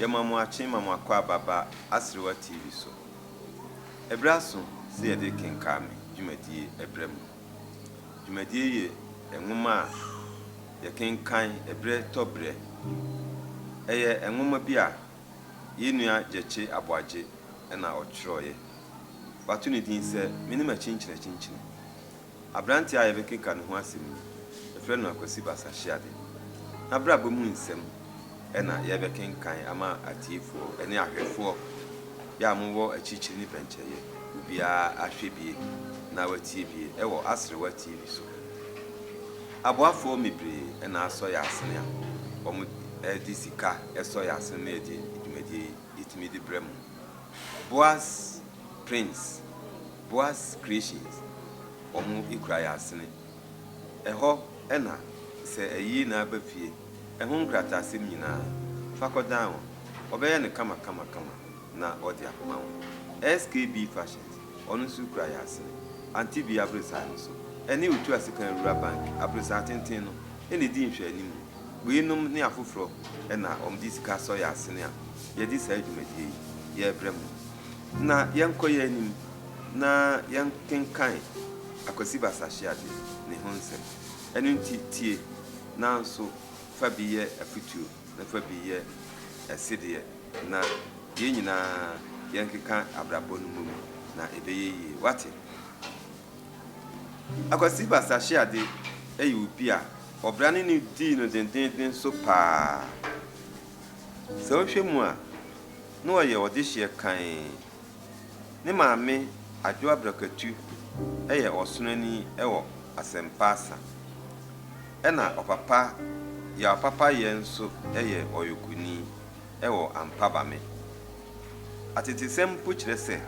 Yamamu Achima Makwa Baba Asriwa TV so. Ebraso, see a day Kenkaeme, Jumadi, Ebrem. Jumadi, a woman, the Kenkaeme, a bread tobre. A woman beer, Yenia Gyake Aboagye, and our Troye. Opportunity said, minima chinchina chinchin. A branty I have a king and Huasim, a friend of Cosibas Shadi. A brabo moon sem. Ena yebe Kenkaeme ama atifo ene ahwefo ya mowo achichi ni benche ye ubia ahwebie na watibie ewo Asrewa TV so aboafo mebre ena aso ya asene a omo disika eso ya asene edi idumedi itimidi brem Boas Prince Boas Creations omo ikura ya asene eho ena se eyi na abafie ehun krata asem nyina fakodan obeye ne kama na odi akoma SKB Fashions onu su kura ya asene anti bi abresa so eni utu asikan rural bank abresa tenten no eni di nhwe anim buinum ne afoforo na omdisika so ya asene a ye di sa adwumadi ye brem na yenkoye anim na Kenkaeme Akosibasa Shiade ne honsem enu tie nanso fabiye afutu na fabiye aside na ye nyina yenkeka abrabo no mum na ebeye wate Akosibasa Shiade obi a obrane ni di no denden so pa so hwemu a no oye odihye kan ne maame adwo abrakatu eye osonani ewo asempasa ena opapa ya papa yenso eye oyokuni ewo ampabame atetisem puchire se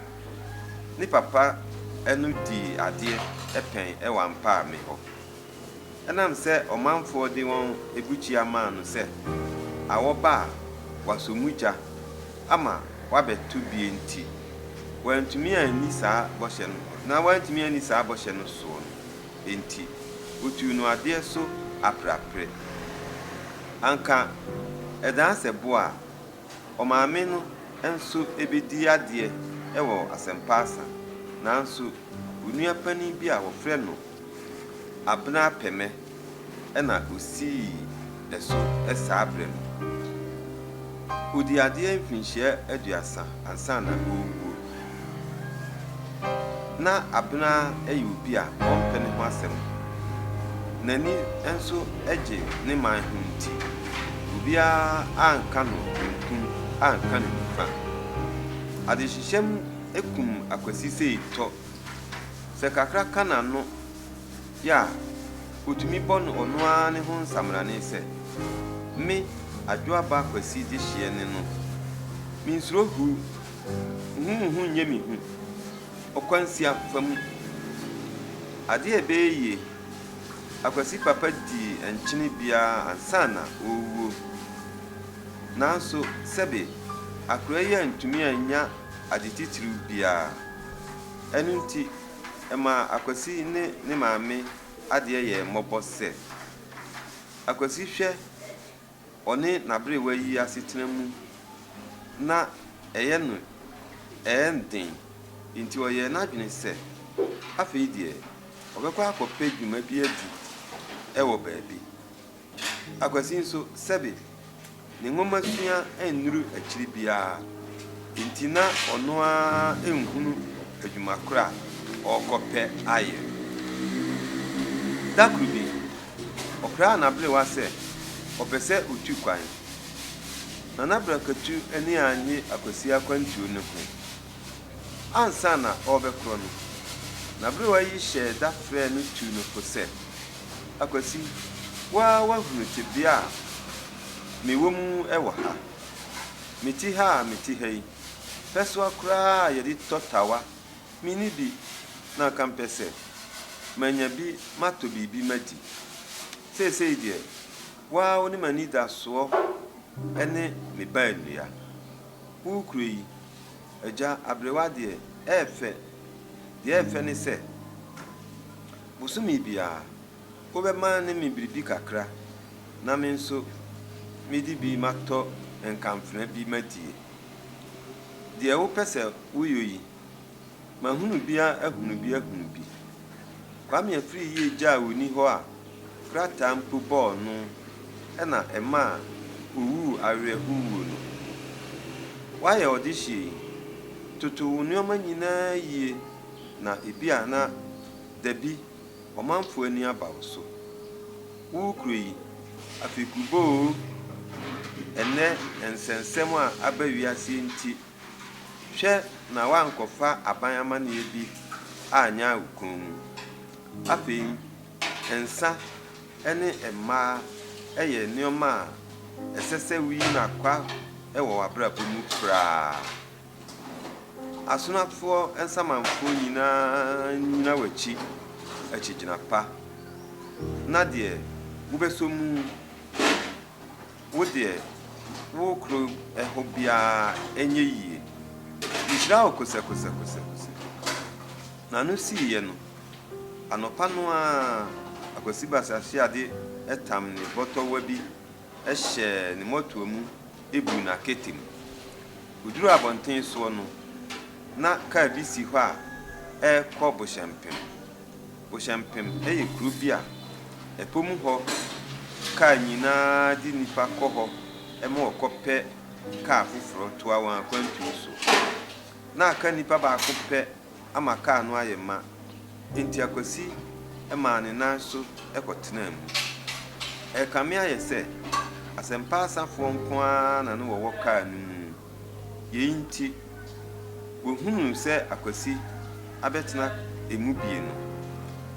ni papa enu di ade epen ewo ampame ho enam se omanfo de won ebuchi ama no se awoba wasomuja ama wabetu bi enti wantumi ani saa boshe no na wantumi ani saa boshe no so enti otu no ade so aprapre anka edan sebo a omaame no enso ebedi ade ewo asempasa nanso onua pani bi a wofre no abna peme ena osi eso esa abrem odi ade mfinhye aduasa ansa na owu na abna obi a ompene ho asem nani enso eje ne man hunti ubia anka no nkun anka no fa adehyehyem ekum akwasi sei to se kakra kana no ya otumi bon ono a ne ho nsamra ne se me adwo aba akwasi de hye ne no minsuro hu nyemi hu okwansia fam ade ebeye akwasi papa di enchini bia ansana owo nanso sebe akura ye ntumi anya adetitiru bia enunti ema akwasi ne maame ade ye mobose akwasi hwe one nabre wayi asetenamu na eye no endin inti oye na dwene se afei die obekwa akopɛ dwuma bi adi ewo baabi akwasi nso sebe ne ngoma sua enuru akiri bia inti na ono a enhunu adwuma kora okopɛ aye dakubi okra na ble wa se opese otu kwan na nabrakatu ani anye akwasi akwantuo ne ho ansa na obekro no na bre wa yi hye da frɛ no tu no fo se akwasi wa hunu tebia mewom ewo ha meti ha yi peso akra ye di totawa mini bi na kampese manya bi mato bibi madi sei die wa oni mani da so ene me ba enua wo kuro yi eja abrewa de efe ne se busumi bia wo be ma ne me biribi kakra na me nso medi bi mato enkamfena bi madie de wo pese woyoyi mahunu bia ahunu bi Kwame afiri ye gya woni ho a krata mpo ball no na ema owu awerɛhuwu no waye odihye tutu nneoma nyinaa yie na ebi a na dabi ɔmanfo ani abawo so wo kuro yi afikubo ene ensensem a abawiase nti hwɛ na wankɔfa abanyama na ebi anya ukun afei ensa ene emma eye nneoma esese wi na kwa ewo wabrabo mu kra asunafo ensamanfo nyina wachi achigina pa na de wobesomu wode wo kro ehobia enye yie ishira okosakose na no si ye no anopa no a akwasiba sase ade etam ne boto wabi ehye ne moto mu ebu na ketim uduru abonten so no na ka bi si hɔ a ekɔ bohyempem eye kuru bi a epom hɔ ka nyina di nipa kɔ hɔ ema okɔpɛ ka fufuro to awan kwantu so na aka nipa ba akɔpɛ ama ka no ayema enti akwasi ema ne nan so ekɔtena mu Kyeame ayɛ sɛ asempa asafo nko a na no wɔwɔ ka no mu ye nti wohunu sɛ akwasi abetena emu bie no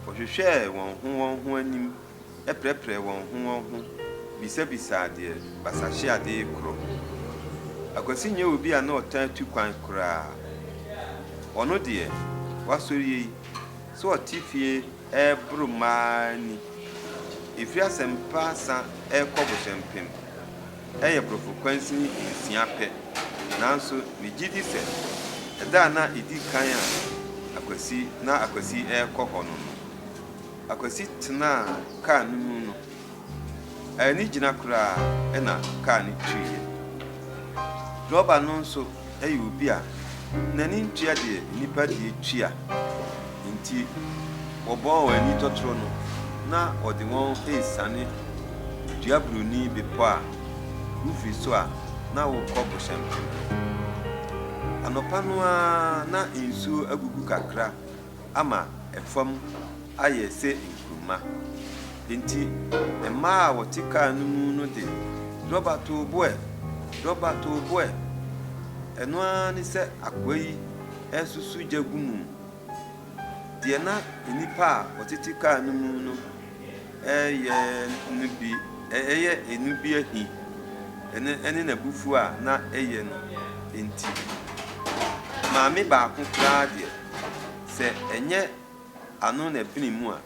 wɔhwehwɛ wɔn ho anim eprɛprɛ wɔn ho bisa de basahye ade kro akwasi nye obi a na ɔtan tu kwan kra ɔno de wasori yi so ɔtifie ebrumani If you are some person, a coboshempim, a profukwansi nsia pe. Nanso, Mijidi said, Dana idi kaya, akwasi kohono. Akwasi tna ka nuno. Ani jina kura ena ka ni twie. Droba nonso ubia, nani ntua de nipa de twa. Nti obon wani totro no. Na odi won esane duabruni bepo a ufi so a na wo kɔbo hyempem anopa no a na insu agugu kakra ama efam ayɛ sɛ nkruma enti emma a wotika no mu no de droba to boe eno ani sɛ akwai esusu jagumu de na nipa a wotitika no mu no eye enubi ahi ene na bufu a na eye no enti maame ba ko kra de se enye ano na binimu a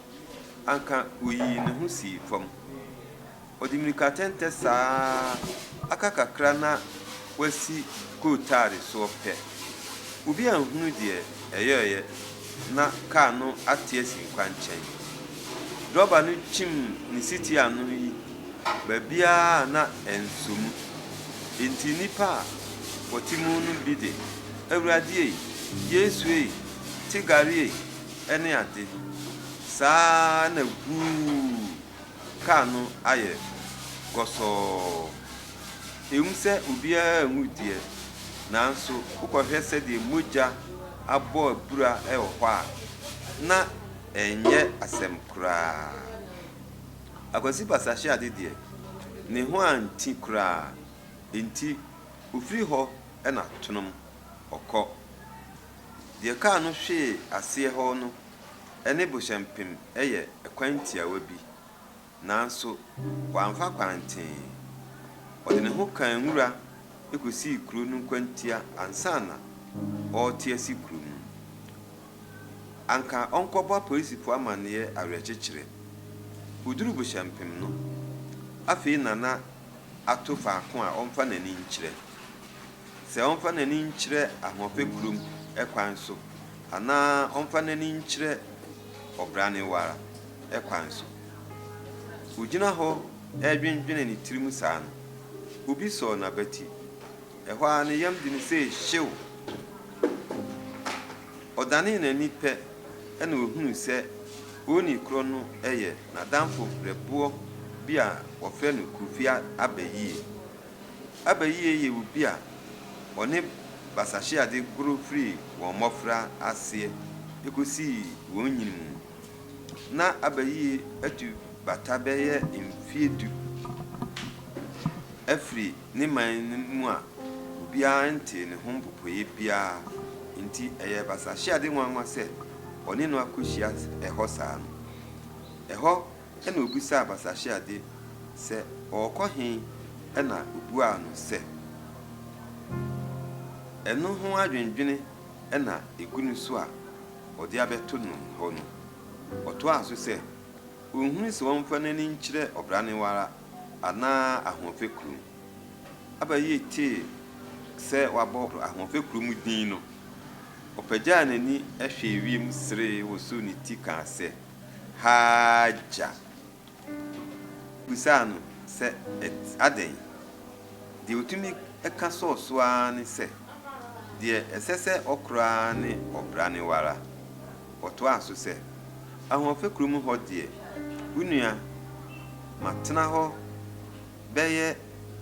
anka oyi ne ho si fam odimirika tente saa aka kakra na wasi kotare so pe obi anhunu de eye na ka no ate asi nkwanchen droba no chim ni city anu yi babia na ensum enti nipa wotimu no bi de awurade yesu tigari ene ade saa na gu ka no aye goso se obia nwudie nanso ukɔhwɛ sɛ de moja abo abura ɛwɔ hɔ a na enye asem kura akwasi basahye ade de ne ho anti kura enti ofiri hɔ ɛna tonom ɔkɔ de ka no hwe ase hɔ no ɛne bohyempem ɛyɛ ekwantiawa bi nanso wamfa kwanten ɔde ne ho kan nwura ekosi kuro no kwantia ansana ɔte asi kuro mu anka onkɔbɔ polisipo amane awerɛkyekyere uduru bohyempem no afei nana ato faako a ɔmfa nani nkyerɛ sɛ ɔmfa nani nkyerɛ ahoɔfɛ kurom ekwan so ana ɔmfa nani nkyerɛ ɔbrane wara ekwan so ugina hɔ edwendwene ne tirim saa no obi so na bati ɛhɔ a ne yam di ne sɛ hyew ɔdane na nipa ɛna ohunu sɛ oni kro no ɛyɛ na damfo brɛboɔ bi a wɔfrɛ no Kufia abayie yɛ obi a ɔne basahye ade goro firi wɔn mmɔfra aseɛ ekosi wɔn nyinimu na abayie atu bata bɛyɛ mfie du afiri ne man mu a obiara nte ne ho mpopoe biara nti ɛyɛ basahye ade nwanwa sɛ ɔne no akɔhyia ɛhɔ saa no ɛhɔ ɛna obisa basahye ade sɛ ɔkɔ he ɛna obua no sɛ ɛno ho adwendwene ɛna egu no so a ɔde abɛto no hɔ no ɔto aso sɛ ohunu sɛ wɔmfa n'ani nkyerɛ ɔbranewara anaa ahoɔfɛ kurom abayie tee sɛ wabɔ ahoɔfɛ kurom din no ɔpagyaa n'ani ɛhwɛ wiem sere wɔ so ne ti kaa sɛ hagya busaa no sɛ adɛn deɛ otumi ɛka sɔɔsoa ne sɛ deɛ ɛsɛ sɛ ɔkoraa ne ɔbranewara ɔtoa so sɛ ahoɔfɛ kurom hɔ deɛ unua matena hɔ bɛyɛ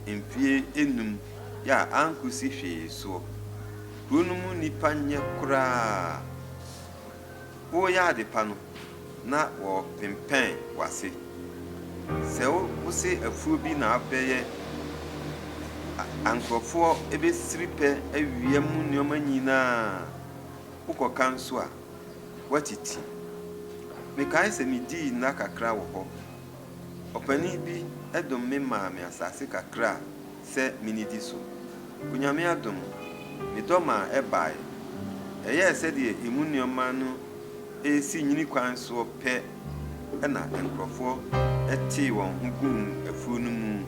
mfie enum ya ankusi hwee so kuro no mu nipa nyɛ koraa woyɛ ade pa no na wɔpempɛn wase sɛ wo se afuo bi na abɛyɛ ankrɔfoɔ ebesiri pɛ awia mu nneɛma nyinaa wokɔka nso a watiti mekae sɛ medii nna kakra wɔ hɔ ɔpani bi ɛdom me maame asase kakra sɛ menidi so Kyeame adom me dɔma ɛbae ɛyɛ sɛdeɛ emu nneɛma no esi nyini kwan so pɛ ɛna nkrɔfoɔ ɛtee wɔn ho gum afuo no mu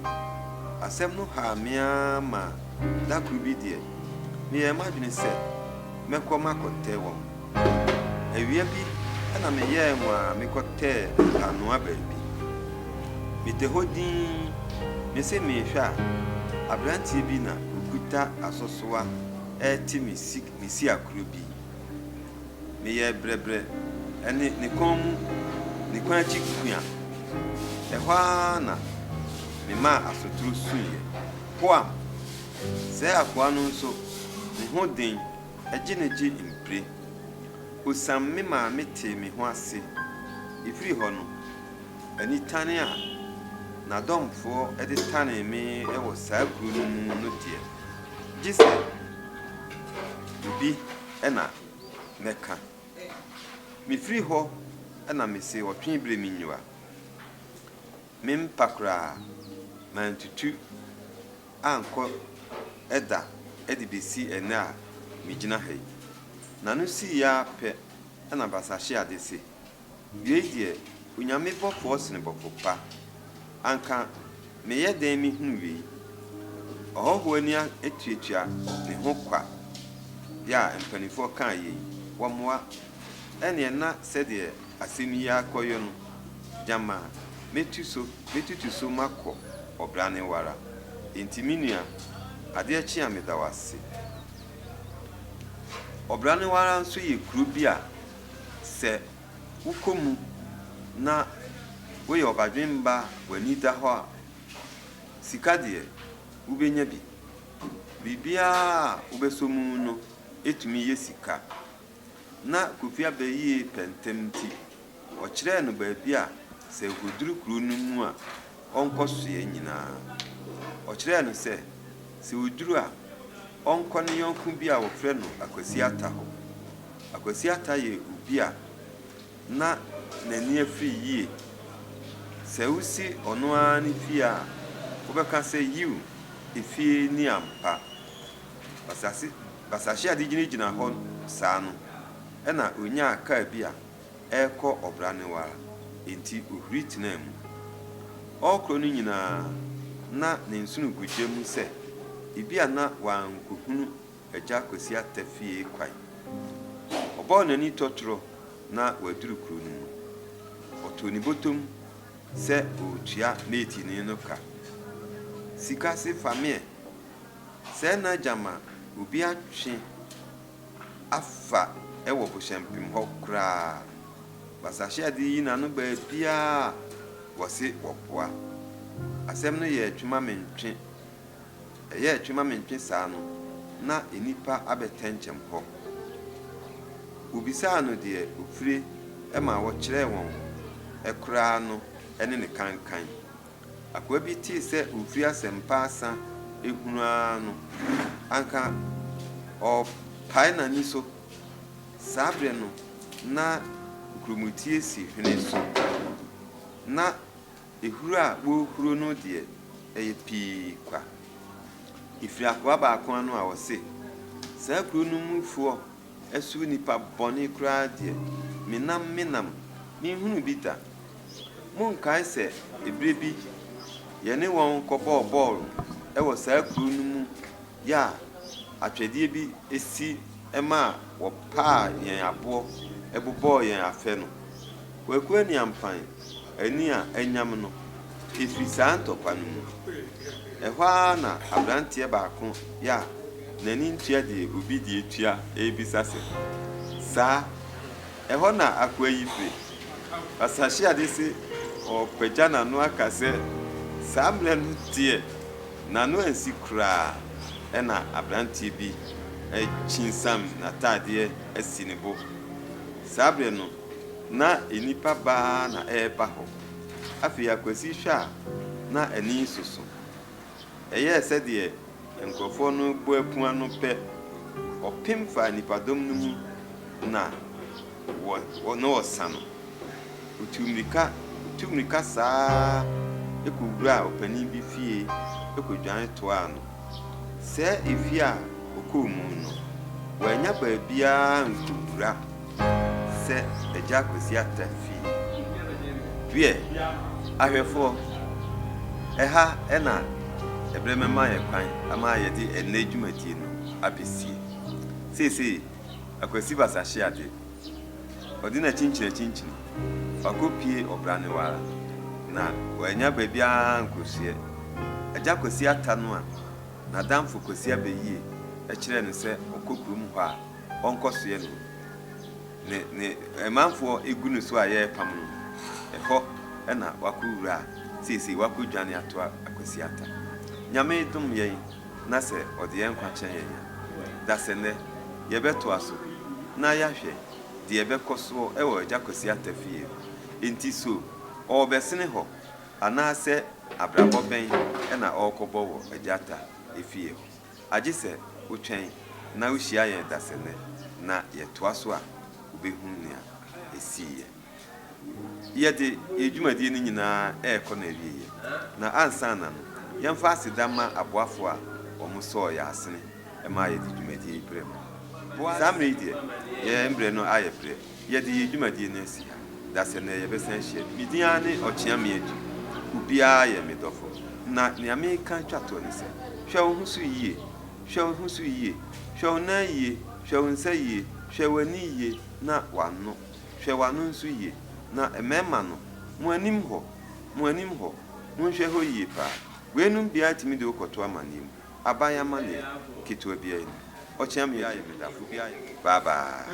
asɛm no ha mea ma dakoro bi deɛ meyɛ madwene sɛ mɛkɔ makɔtɛ wɔn awia bi ɛna meyɛɛ mu a mekɔtɛɛ anoa baabi mete hɔ din mese mehwɛ a abranteɛ bi na okuta asɔsoa ɛte mesi akoro bi meyɛ brɛbrɛ ɛne ne kɔn mu ne kwan akyi kua ɛhɔ a na mema asotoro suiɛ poam sɛ akoa no nso ne ho den ɛgye ne gye mpire osam me maame te me ho ase efiri hɔ no ani tane a n'adɔmfoɔ ɛde tane me ɛwɔ saa kuro no mu no deɛ gye sɛ obi ɛna mɛka mefiri hɔ ɛna mese ɔtwe bere me nyiwa mempa koraa mantutu ankɔ ɛda ɛde besi ɛnɛ a megyina ha yi na no si ya pɛ ɛna basahye ade se wie deɛ onyame bɔfoɔ sene bɔfo pa anka meyɛ dan mi hunu wei ɔhɔhoɔ ani atuatua ne ho kwa ya mpanimfoɔ kaa yei wɔmmoa ɛneɛ na sɛdeɛ asɛm yi akɔyɔ no gyama metutu so makɔ ɔbranewara enti me nua adeɛ kye a meda wase ɔbranewara nso yɛ kuro bi a sɛ wokɔ mu na woyɛ ɔbadwemba w'ani da hɔ a sika deɛ wobɛnya bi biribiara wobɛsɔ mu no etumi yɛ sika na Kufia bɛyie pɛntɛm nti ɔkyerɛɛ no baabi a sɛ koduru kuro no mu a ɔnkɔ soɛ nyinaa ɔkyerɛɛ no sɛ oduru a ɔnkɔ ne yɔnko bi a wɔfrɛ no Akwasi Ata hɔ Akwasi Ata yɛ obi a na n'ani afiri yie sɛ wosi ɔno ara ne fie a wobɛka sɛ yiw efie ni ampa basahye ade gyinagyina hɔ saa no ɛna onyaa kaa bi a ɛkɔ ɔbranewara enti ohuri tena mu ɔkoro no nyinaa na ne nsunu gugye mu sɛ ebi a na wankohunu agya Akwasi Ata fie kwai ɔbɔɔ n'ani tɔtoro na waduru kuro no mu ɔtɔ ne bɔtɔm sɛ otua meetini no ka Sikasi famie. Sena jama ubi atwe afa ewo boshempim ho kra. Basahye ade yi na no ba bia wose wopoa. Asem no ye atwuma mentwe. Ye atwuma mentwe saa no na enipa abetenchem ho. Ubisa no de ofire ema wo kire won ekra no ene ne kankan. Akwa bi ti se ofiri asempa asa ehunu ano anka o pai na ni so sabre no na krumutie si hwene so na ehuru a wo huru no de eye pi kwa ifiri akwa ba akwa no a wo se sa kru no mufuo esu nipa boni kra de minam mi hunu bita mon kai se ebrebi yene won kobo ball ewo sa kru no mu ya atwedie bi esi ema wo pa yen abo ebobo yen afe no weku ani ampan ani a anyam no efiri santo kwanu mu ehwa na abrantie baako ya nani ntua de obi de etua ebisa se sa ehọ na akwa yife basahye ade se opagya na no akase samle no tie na no ansi kra ena abrantie bi chinsam na tade asinebo sabre no na enipa ba na eba ho afi akwasi hwa na ani susu eye se de enkofo no bo apua no pe opim fa nipadom no mu na wo no osano utumrika saa ekugura opani bi fie ekudwan to ano se efia okomu no wanya ba bia nkugura se eja kwesi atafi wie ahwefo eha ena ebremema ye kwan ama ye di enedwumati no abesie sese akwasi basahye ade odina chinchine akopie obrane wara na wanya ba bia nkosie eja kwesi atano a na damfo kwesi abeyie ekire ne se okokrum ho a onkosoye no ne emanfo egunu so aye pam no eho ena wakuwura sisi wakudwane ato akwasi ata nyame dum yen na se ode yen kwa chen yen da se ne ye beto aso na ya hwe de ye bekoso ewo eja kwasi ata fie enti so obesene ho ana se abrabo ben ena okobo wo eja ata efie ho age se utwen na uhia yen da se ne na ye to aso a ubehunnia esiye yede edwumadi ni nyina eko na wiye na ansa na no yemfa asidama aboafo a omuso ya asene ema yede dwumadi ibrem samre die ye mbre no ayebre yede edwumadi na esi da se na ye besan hye midia ne Kyeame edu ubia ye medofo na ne ameka twato ne se hwe wo husu yie hwe wo husu yie hwe wo na yie hwe wo nsa yie hwe wani yie na wano hwe wano nsu yie na emema no mo anim ho mo hwe ho yie pa wenum bia timi de okoto amanim abaya mane kitwa bia ni Kyeame ya medafo bia bye bye